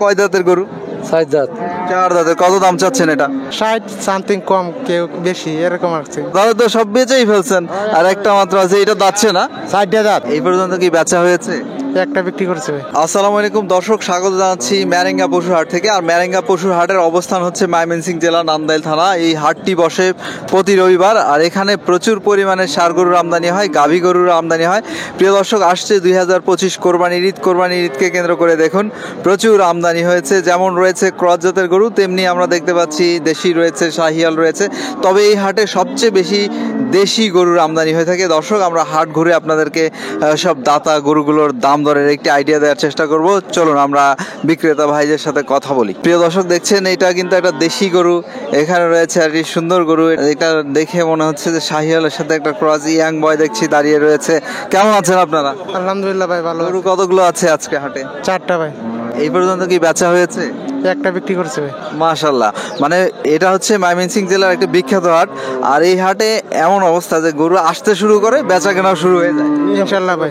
কয় দাঁতের গরু? 6 দাঁত। 4 দাঁতের। কত দাম চাচ্ছেন এটা? 60 সামথিং, কম কেউ বেশি এরকম আছে। তাহলে তো সব বেচেই ফেলছেন, আর একটা মাত্র আছে, এটা যাচ্ছে না। 60 দাঁত। এই পর্যন্ত কি বেচা হয়েছে? একটা বিক্রি করছে ভাই। আসসালামু আলাইকুম দর্শক, স্বাগত জানাচ্ছি ম্যারেঙ্গা পশুর হাট থেকে। আর ম্যারেঙ্গা পশুর হাটের অবস্থান হচ্ছে ময়মনসিংহ জেলা নান্দাইল থানা। এই হাটটি বসে প্রতি রবিবার, আর এখানে প্রচুর পরিমাণে ষাঁড় গরুর আমদানি হয়, গাভী গরুর আমদানি হয়। প্রিয় দর্শক, আসছে 2025 কোরবানির ঈদ। কোরবানির ঈদকে কেন্দ্র করে দেখুন প্রচুর আমদানি হয়েছে। যেমন রয়েছে ক্রস জাতের গরু, তেমনি আমরা দেখতে পাচ্ছি দেশি রয়েছে, শাহিয়াল রয়েছে। তবে এই হাটে সবচেয়ে বেশি দেশি গরুর আমদানি হয়ে থাকে। দর্শক, আমরা হাট ঘুরে আপনাদেরকে সব দাতা গরুগুলোর দাম দরের একটি আইডিয়া দেওয়ার চেষ্টা করব। চলুন আমরা বিক্রেতা ভাইদের সাথে কথা বলি। প্রিয় দর্শক, দেখছেন এটা কিন্তু একটা দেশি গরু। এখানে রয়েছে আর কি সুন্দর গরু। এটা দেখে মনে হচ্ছে যে শাহিয়ালের সাথে একটা ক্রস। ইয়াং বয় দেখছি দাঁড়িয়ে রয়েছে। কেমন আছেন আপনারা? আলহামদুলিল্লাহ ভাই, ভালো। গরু কতগুলো আছে আজকে হাটে? 4টা ভাই। এই পর্যন্ত কি বেচা হয়েছে? একটা বিক্রি করছে ভাই। মাশাআল্লাহ। মানে এটা হচ্ছে ময়মনসিংহ জেলার একটা বিখ্যাত হাট। আর এই হাটে এমন অবস্থা যে গরু আসতে শুরু করে, বেচা কেনাও শুরু হয়ে যায় ইনশাআল্লাহ ভাই,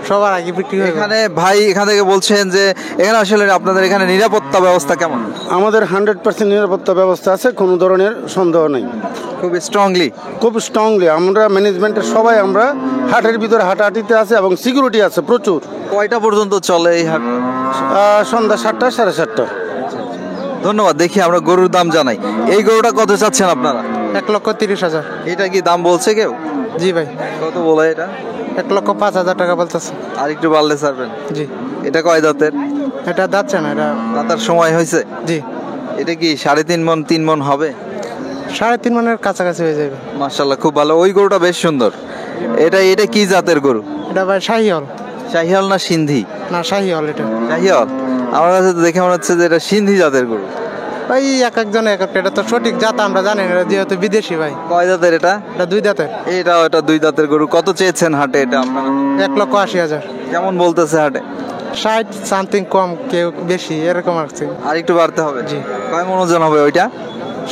সবার আগে বিক্রি হয়ে। এখানে ভাই এখান থেকে বলছেন যে এখানে আসলে আপনাদের এখানে নিরাপত্তা ব্যবস্থা কেমন? আমাদের 100% নিরাপত্তা ব্যবস্থা আছে, কোনো ধরনের সন্দেহ নেই। খুব স্ট্রংলি আমরা ম্যানেজমেন্টের সবাই আমরা হাটের ভিতরে হাঁটাহাঁটিতে আছে এবং সিকিউরিটি আছে প্রচুর। কয়টা পর্যন্ত চলে এই হাট? সন্ধ্যা 7টা 7:30। ধন্যবাদ। দেখি আমরা গরুর দাম জানাই। এই গরুটা কত চাচ্ছেন আপনারা? 1,30,000। এটা কি দাম বলছে কেউ? জি ভাই। কত বলে এটা? 1,05,000 টাকা বলতেছে। আর একটু বাড়লে ছাড়বেন? জি। এটা কয় দাঁতের? এটা যাচ্ছে না, এটা দাঁতার সময় হয়েছে? জি। এটা কি 3.5 মণ 3 মণ হবে? 3.5 মনের কাছাকাছি হয়ে যাবে। মাশাআল্লাহ, খুব ভালো। ওই গরুটা বেশ সুন্দর। এটা কি জাতের গরু? এটা ভাই শাহিওয়াল। শাহিয়াল না সিন্ধি? না, শাহিওয়াল। এটা শাহিয়াল। আমার কাছে তো দেখে মনে হচ্ছে যে এটা সিন্ধি জাতের গরু। ভাই এক একজন এক একটা, এটা তো সঠিক জাত আমরা জানি না, যেহেতু বিদেশি ভাই। কয় দাঁতের এটা? এটা 2 দাঁতের। এটা 2 দাঁতের গরু। কত চেয়েছেন হাটে এটা আপনারা? 1,80,000। কেমন বলতেছে হাটে? 60 সামথিং, কম কেউ বেশি এরকম আছে। আর একটু বাড়তে হবে? জি। কয় মণ ওজন হবে ওইটা?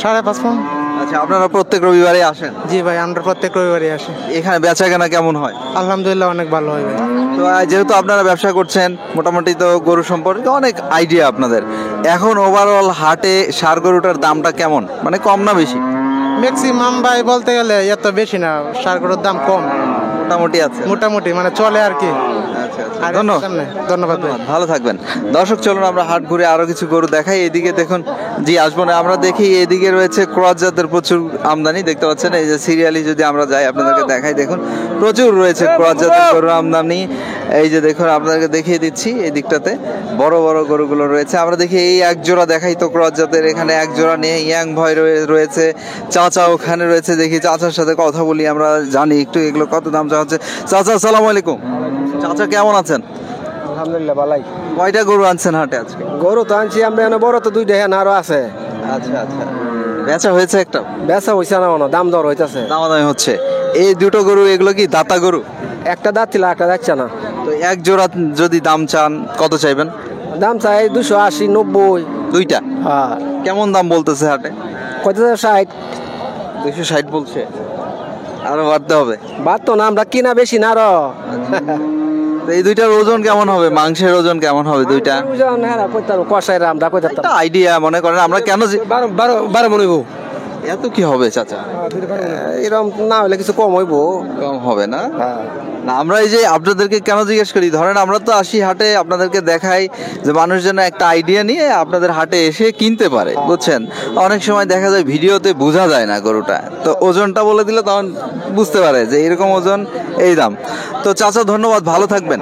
5.5 মণ। আচ্ছা, আপনারা প্রত্যেক রবিবারে আসেন? জি ভাই, আমরা প্রত্যেক রবিবারই আসি। এখানে বেচা কেনা কেমন হয়? আলহামদুলিল্লাহ অনেক ভালো হয় ভাই। তো যেহেতু আপনারা ব্যবসা করছেন, মোটামুটি তো গরু সম্পর্কে অনেক আইডিয়া আপনাদের। এখন ওভারঅল হাটে ষাঁড় গরুটার দামটা কেমন, মানে কম না বেশি? ম্যাক্সিমাম ভাই বলতে গেলে এত বেশি না, ষাঁড় গরুর দাম কম। মোটামুটি আছে? মোটামুটি মানে চলে আর কি। আচ্ছা আচ্ছা, আর ধন্যবাদ ভাই। ভালো থাকবেন। দর্শক, চলুন আমরা হাট ঘুরে আরো কিছু গরু দেখাই। এদিকে দেখুন, জি আসবো না, আমরা দেখি এদিকে রয়েছে ক্রস জাতের প্রচুর আমদানি। দেখতে পাচ্ছেন এই যে সিরিয়ালি যদি আমরা যাই আপনাদেরকে দেখাই, দেখুন প্রচুর রয়েছে ক্রস জাতের গরুর আমদানি। এই যে দেখুন, আপনাদেরকে দেখিয়ে দিচ্ছি এই দিকটাতে বড় বড় গরুগুলো রয়েছে। আমরা দেখি এই এক জোড়া দেখাই তো ক্রস জাতের। এখানে এক জোড়া নিয়ে ইয়াং ভয় রয়েছে, চাচা ওখানে রয়েছে। দেখি চাচার সাথে কথা বলি, আমরা জানি একটু এগুলো কত দাম চাওয়া হচ্ছে। চাচা আসসালামু আলাইকুম। চাচা কেমন আছেন? আলহামদুলিল্লাহ ভালাই। কয়টা গরু আনছেন হাটে আজকে? গরু তো আনছি আমরা, এনে বড় তো 2টা আরো আছে। আচ্ছা আচ্ছা, বেচা হয়েছে একটা? বেচা হইছে না, দাম দর হইতাছে। দামাদামি হচ্ছে। এই দুটো গরু এগুলো কি দাতা গরু? একটা দাঁত ছিল, একটা যাচ্ছে না। তো এক জোড়া যদি দাম চান কত চাইবেন? দাম চাই 280 90। দুইটা? হ্যাঁ। কেমন দাম বলতেছে হাটে? কত? 60। 260 বলছে, আরো বাড়তে হবে? বাদ তো না, আমরা কিনা বেশি না আরো। তো এই দুইটার ওজন কেমন হবে, মাংসের ওজন কেমন হবে দুইটা? কষাইরা আমরা একটা আইডিয়া মনে করেন আমরা কেন 12 মন হইব। এত কি হবে চাচা? এরকম না হলে কিছু কম হইব। কম হবে না? না, আমরা এই যে আপনাদেরকে কেন জিজ্ঞেস করি, ধরেন আমরা তো আসি হাটে, আপনাদেরকে দেখাই যে মানুষ যেন একটা আইডিয়া নিয়ে আপনাদের হাটে এসে কিনতে পারে, বুঝছেন? অনেক সময় দেখা যায় ভিডিওতে বোঝা যায় না গরুটা, তো ওজনটা বলে দিলে তখন বুঝতে পারে যে এরকম ওজন, এই দাম। তো চাচা ধন্যবাদ, ভালো থাকবেন।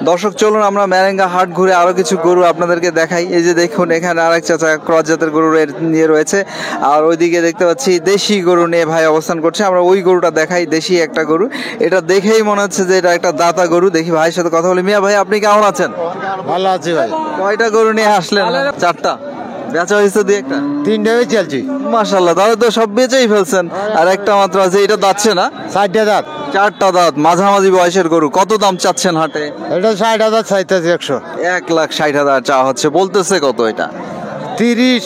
দর্শক, চলুন আমরা ম্যারেঙ্গা হাট ঘুরে আরো কিছু গরু আপনাদেরকে দেখাই। এই যে দেখুন, এখানে আরেক চাচা ক্রস জাতের গরু নিয়ে রয়েছে, আর ওইদিকে দেখতে পাচ্ছি দেশি গরু নিয়ে ভাই অবস্থান করছে। আমরা ওই গরুটা দেখাই, দেশি একটা গরু। এটা দেখেই মনে হচ্ছে যে এটা একটা দাতা গরু। দেখি ভাইয়ের সাথে কথা বলি। মিয়া ভাই, আপনি কেমন আছেন? ভালো আছি ভাই। কয়টা গরু নিয়ে আসলেন? 4টা। বেচা হয়েছে 2-1টা? 3টা চলছি। মাশাআল্লাহ, তাহলে তো সব বেচেই ফেলছেন, আর একটা মাত্র আছে। এটা যাচ্ছে না? 60টা দাঁত। 4টা দাঁত, মাঝামাঝি বয়সের গরু। কত দাম চাচ্ছেন হাটে? এটা 60,000 চাইতেছি। 1,60,000 চা হচ্ছে। বলতেছে কত এটা? 30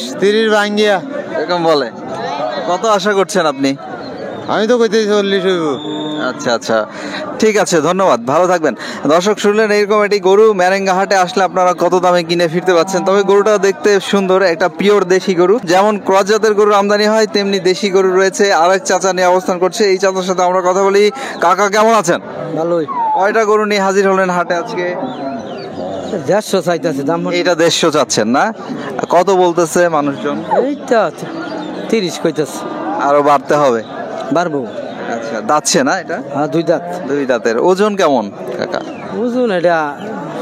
ভাঙ্গিয়া এরকম বলে। কত আশা করছেন আপনি? আমি তো কইতেছি 40 হইব। আচ্ছা আচ্ছা, ঠিক আছে, ধন্যবাদ, ভালো থাকবেন। দর্শক শুনলেন এইরকম একটি গরু ম্যারেঙ্গা হাটে আসলে আপনারা কত দামে কিনে ফিরতে পারছেন। তবে গরুটা দেখতে সুন্দর, একটা পিওর দেশি গরু। যেমন ক্রস জাতের গরুর আমদানি হয় তেমনি দেশি গরু রয়েছে। আরেক চাচা নিয়ে অবস্থান করছে, এই চাচার সাথে আমরা কথা বলি। কাকা কেমন আছেন? ভালোই। কয়টা গরু নিয়ে হাজির হলেন হাটে আজকে? 150 চাইতেছে দাম। এইটা 150 চাচ্ছেন না? কত বলতেছে মানুষজন? এইটা 30 কইতাছে। আরো বাড়তে হবে? বাড়বো। আচ্ছা, দাঁতছে না এটা? হ্যাঁ, 2 দাঁত। 2 দাঁতের। ওজন কেমন কাকা? বুঝুন এটা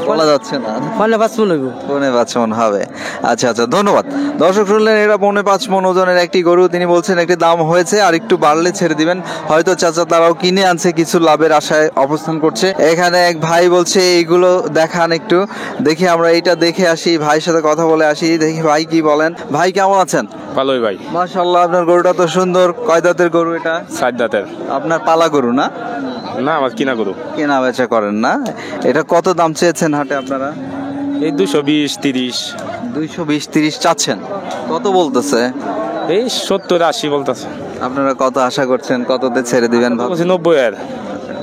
বলা যাচ্ছে না। পারলে 5 মণ হইব। 5.5 মণ হবে। আচ্ছা আচ্ছা, ধন্যবাদ। দর্শক শুনলেন এটা 5.5 মণ ওজনের একটি গরু। তিনি বলছেন একটি দাম হয়েছে, আর একটু বাড়লে ছেড়ে দিবেন। হয়তো চাচা তারাও কিনে আনছে, কিছু লাভের আশায় অবস্থান করছে। এখানে এক ভাই বলছে এইগুলো দেখান একটু, দেখি আমরা এইটা দেখে আসি, ভাইয়ের সাথে কথা বলে আসি, দেখি ভাই কি বলেন। ভাই কেমন আছেন? ভালোই ভাই। মাশাআল্লাহ, আপনার গরুটা তো সুন্দর। কয় দাঁতের গরু এটা? 7 দাঁতের। আপনার পালা গরু না? না, আমার কিনা গরু। কেনা বেচা করেন না? এটা কত দাম চেয়েছেন হাটে আপনারা? এই 220, 30। 220-30 চাচ্ছেন, কত বলতেছে? এই 70-80 বলতেছে। আপনারা কত আশা করছেন, কততে ছেড়ে দিবেন? বলছি 90 এর।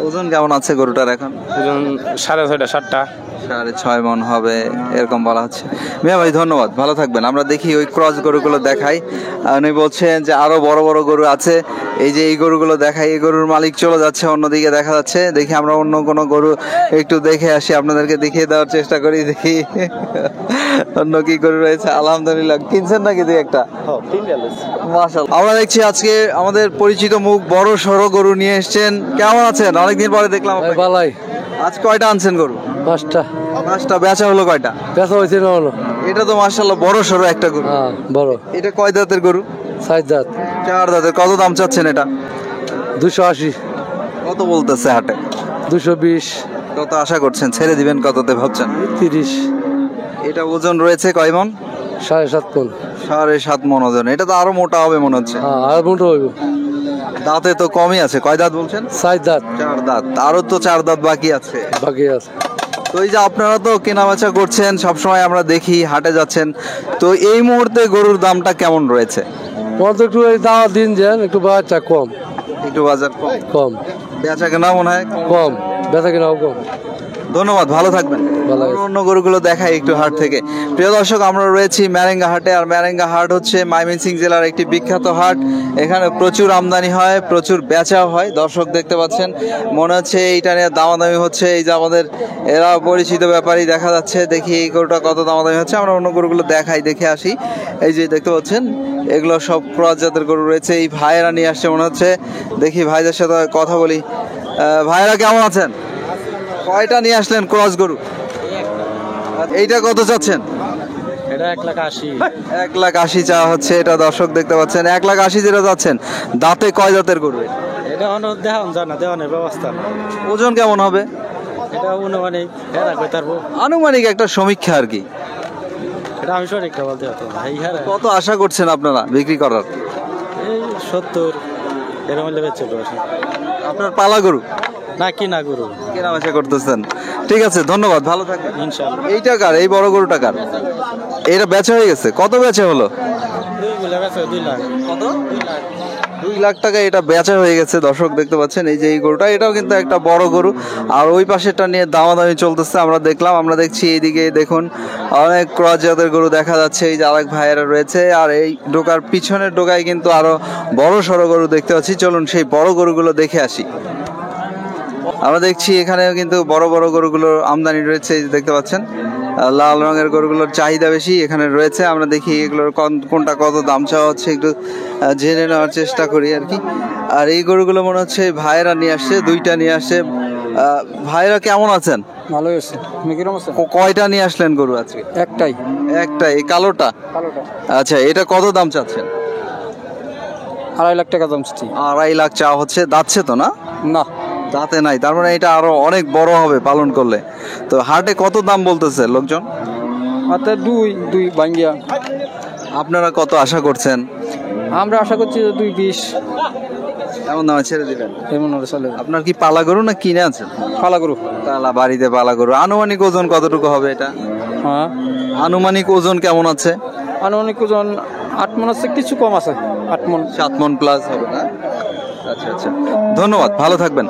ওজন কেমন আছে গরুটার এখন? ওজন 6.5 7টা। 6.5 মণ হবে এরকম বলা হচ্ছে। মিয়া ভাই ধন্যবাদ, ভালো থাকবেন। আমরা দেখি ওই ক্রস গরুগুলো দেখাই। উনি বলছেন যে আরো বড় বড় গরু আছে, এই যে এই গরুগুলো দেখাই। এই গরুর মালিক চলে যাচ্ছে, অন্যদিকে দেখা যাচ্ছে। দেখি আমরা অন্য কোনো গরু একটু দেখে আসি, আপনাদেরকে দেখিয়ে দেওয়ার চেষ্টা করি। দেখি অন্য কি গরু রয়েছে। আলহামদুলিল্লাহ, কিনছেন নাকি দুই একটা? মাশাআল্লাহ। আমরা দেখছি আজকে আমাদের পরিচিত মুখ বড় সড়ো গরু নিয়ে এসেছেন। কেমন আছেন? অনেকদিন পরে দেখলাম আপনাকে। ভালাই। আজ কয়টা আনছেন গরু? 5টা। 5টা। বেচা হলো কয়টা? বেচা হইছে না হলো। এটা তো মাশাআল্লাহ বড় সড়ো একটা গরু। হ্যাঁ, বড়। এটা কয় দাঁতের গরু? 7 দাঁত। 4 দাঁতের। কত দাম চাচ্ছেন এটা? 280। কত বলতেছে হাটে? 220। কত আশা করছেন, ছেড়ে দিবেন কততে ভাবছেন? 30। এটা ওজন রয়েছে কয় মণ? 7.5 মণ। 7.5 মণ ওজন। এটা তো আরো মোটা হবে মনে হচ্ছে। হ্যাঁ, আর মোটা হইব। দাঁতে তো কমই আছে। কয় দাঁত বলছেন? 7 দাঁত। 4 দাঁত। আরো তো 4 দাঁত বাকি আছে। বাকি আছে। তো এই যে আপনারা তো কেনাবেচা করছেন সবসময়, আমরা দেখি হাটে যাচ্ছেন, তো এই মুহূর্তে গরুর দামটা কেমন রয়েছে? তোমার তো একটু এই দাওয়া দিন যান, একটু বাচ্চা কম। একটু বাজার কম? কম। বেচা কেনা মনে হয় কম। বেচা কিনাও কম। ধন্যবাদ, ভালো থাকবেন। ভালো আমরা অন্য গরুগুলো দেখাই একটু হাট থেকে। প্রিয় দর্শক, আমরা রয়েছি ম্যারেঙ্গা হাটে। আর ম্যারেঙ্গা হাট হচ্ছে ময়মনসিং জেলার একটি বিখ্যাত হাট। এখানে প্রচুর আমদানি হয়, প্রচুর বেচাও হয়। দর্শক দেখতে পাচ্ছেন, মনে হচ্ছে এইটা নিয়ে দামাদামি হচ্ছে। এই যে আমাদের এরা পরিচিত ব্যাপারী দেখা যাচ্ছে। দেখি এই গরুটা কত দামাদামি হচ্ছে। আমরা অন্য গরুগুলো দেখাই, দেখে আসি। এই যে দেখতে পাচ্ছেন, এগুলো সব ক্রস জাতের গরু রয়েছে। এই ভাইয়েরা নিয়ে আসছে মনে হচ্ছে। দেখি ভাইদের সাথে কথা বলি। ভাইয়েরা কেমন আছেন? কয়টা নিয়ে আসলেন ক্রস গরু? এইটা কত চাচ্ছেন? এটা 180। 180 চাওয়া হচ্ছে। এটা দর্শক দেখতে পাচ্ছেন 180 যেটা যাচ্ছেন। দাঁতে কয় দাঁতের গরু? এটা অন্য দেওয়া যায় না, দেওয়ানোর ব্যবস্থা। ওজন কেমন হবে? এটা অনুমানিক হেরা কই তারবো। আনুমানিক একটা সমীক্ষা আর কি। এটা আমি সঠিকটা বলতে পারতাম না। এই হেরা কত আশা করছেন আপনারা বিক্রি করার? এই 70 এর মধ্যে বেচে বসে। আপনার পালা গরু না কি না গরু কেনা বেচা করতেছেন? ঠিক আছে, ধন্যবাদ, ভালো থাকবেন। ইনশাআল্লাহ। এই টাকার, এই বড় গরু টাকার এটা বেচা হয়ে গেছে? কত বেচা হলো? 2 লাখ। কত? 2 লাখ টাকা এটা বেচা হয়ে গেছে। দর্শক দেখতে পাচ্ছেন, এই যে এই গরুটা, এটাও কিন্তু একটা বড় গরু। আর ওই পাশেরটা নিয়ে দামাদামি চলতেছে, আমরা দেখলাম। আমরা দেখছি এইদিকে দেখুন অনেক ক্রস জাতের গরু দেখা যাচ্ছে। এই যে আরেক ভাইয়েরা রয়েছে। আর এই ডোকার পিছনের ডোকায় কিন্তু আরো বড় সড়ো গরু দেখতে পাচ্ছি। চলুন সেই বড় গরুগুলো দেখে আসি। আমরা দেখছি এখানেও কিন্তু বড় বড় গরুগুলোর আমদানি রয়েছে। এই যে দেখতে পাচ্ছেন, লাল রঙের গরুগুলোর চাহিদা বেশি এখানে রয়েছে। আমরা দেখি এগুলোর কোনটা কত দাম চাওয়া হচ্ছে, একটু জেনে নেওয়ার চেষ্টা করি আর কি। আর এই গরুগুলো মনে হচ্ছে ভাইয়েরা নিয়ে আসছে, 2টা নিয়ে আসছে। ভাইয়েরা কেমন আছেন? ভালো আছে। তুমি কিরকম আছো? কয়টা নিয়ে আসলেন গরু আজকে? একটাই। একটা, এই কালোটা? আচ্ছা, এটা কত দাম চাচ্ছেন? 2.5 লাখ টাকা দাম চাচ্ছি। 2.5 লাখ চাওয়া হচ্ছে। দাঁতছে তো না? না, দাঁতে নাই। তার মানে এটা আরো অনেক বড় হবে পালন করলে। তো হাটে কত দাম বলতেছে লোকজন? মাত্র 2 ভাঙ্গিয়া। আপনারা কত আশা করছেন? আমরা আশা করছি 2.20 এমন দামে ছেড়ে দিবেন? এমন হলে চলে। আপনার কি পালা গরু না কিনে আছেন? পালা গরু। পালা, বাড়িতে পালা গরু। আনুমানিক ওজন কতটুকু হবে এটা? হ্যাঁ, আনুমানিক ওজন কেমন আছে? আনুমানিক ওজন 8 মণ আছে, কিছু কম আছে। 8 মণ। 7 মণ প্লাস হবে না? আচ্ছা আচ্ছা, ধন্যবাদ, ভালো থাকবেন।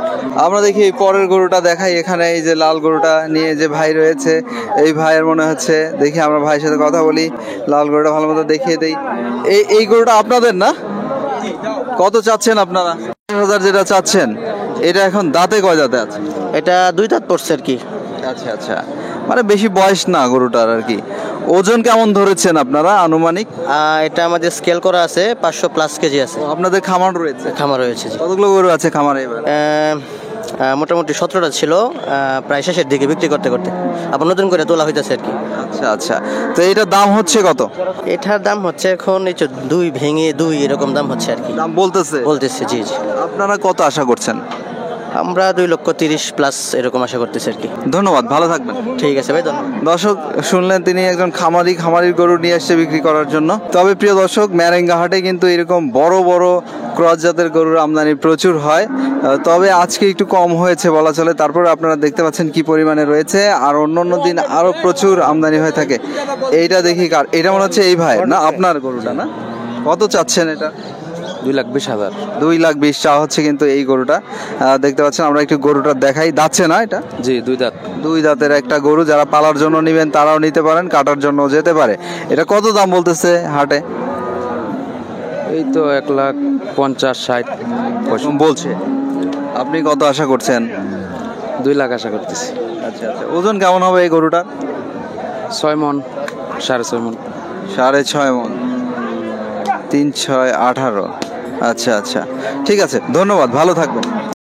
আমরা দেখি এই পরের গরুটা দেখাই। এখানে এই যে লাল গরুটা নিয়ে যে ভাই রয়েছে, এই ভাইয়ের মনে হচ্ছে, দেখি আমরা ভাইয়ের সাথে কথা বলি। লাল গরুটা ভালো মতো দেখিয়ে দেই। এই গরুটা আপনাদের না? কত চাচ্ছেন আপনারা? 50,000 যেটা চাচ্ছেন, এটা এখন দাঁতে কয় দাঁতে আছে? এটা 2 দাঁত পড়ছে আর কি। আচ্ছা আচ্ছা, মানে বেশি বয়স না গরুটার আর কি। ওজন কেমন ধরেছেন আপনারা আনুমানিক? এটা আমাদের স্কেল করা আছে, 500+ কেজি আছে। আপনাদের খামার রয়েছে? খামার রয়েছে জি। কতগুলো গরু আছে খামারে এবার? মোটামুটি 17টা ছিল, প্রায় শেষের দিকে বিক্রি করতে করতে আবার নতুন করে তোলা হইতেছে আর কি। আচ্ছা আচ্ছা, তো এটার দাম হচ্ছে কত? এটার দাম হচ্ছে এখন এই 2 ভেঙে 2 এরকম দাম হচ্ছে আর কি। দাম বলতেছে? বলতেছে জি জি। আপনারা কত আশা করছেন? আমরা 2,30,000+ এরকম আশা করতেছি আর কি। ধন্যবাদ, ভালো থাকবেন। ঠিক আছে ভাই, ধন্যবাদ। দর্শক শুনলেন, তিনি একজন খামারির গরু নিয়ে আসছে বিক্রি করার জন্য। তবে প্রিয় দর্শক, ম্যারেঙ্গা হাটে কিন্তু এরকম বড় বড় ক্রস জাতের গরুর আমদানি প্রচুর হয়, তবে আজকে একটু কম হয়েছে বলা চলে। তারপরে আপনারা দেখতে পাচ্ছেন কি পরিমাণে রয়েছে, আর অন্য দিন আরো প্রচুর আমদানি হয়ে থাকে। এইটা দেখি কার, এটা মনে হচ্ছে এই ভাই না, আপনার গরুটা না? কত চাচ্ছেন এটা? 2,20,000। 2,20,000 চা হচ্ছে কিন্তু এই গরুটা। দেখতে পাচ্ছেন, আমরা একটু গরুটা দেখাই। দাচ্ছে না এটা? জি 2 দাঁত। 2 দাঁতের একটা গরু, যারা পালার জন্য নেবেন তারাও নিতে পারেন, কাটার জন্য যেতে পারে। এটা কত দাম বলতেছে হাটে? এই তো 1,50,000, 60 বলছে। আপনি কত আশা করছেন? 2 লাখ আশা করতেছি। আচ্ছা আচ্ছা, ওজন কেমন হবে এই গরুটার? 6 মন, 6.5 মন। 6.5 মন, 3 6 18। আচ্ছা আচ্ছা, ঠিক আছে, ধন্যবাদ, ভালো থাকবেন।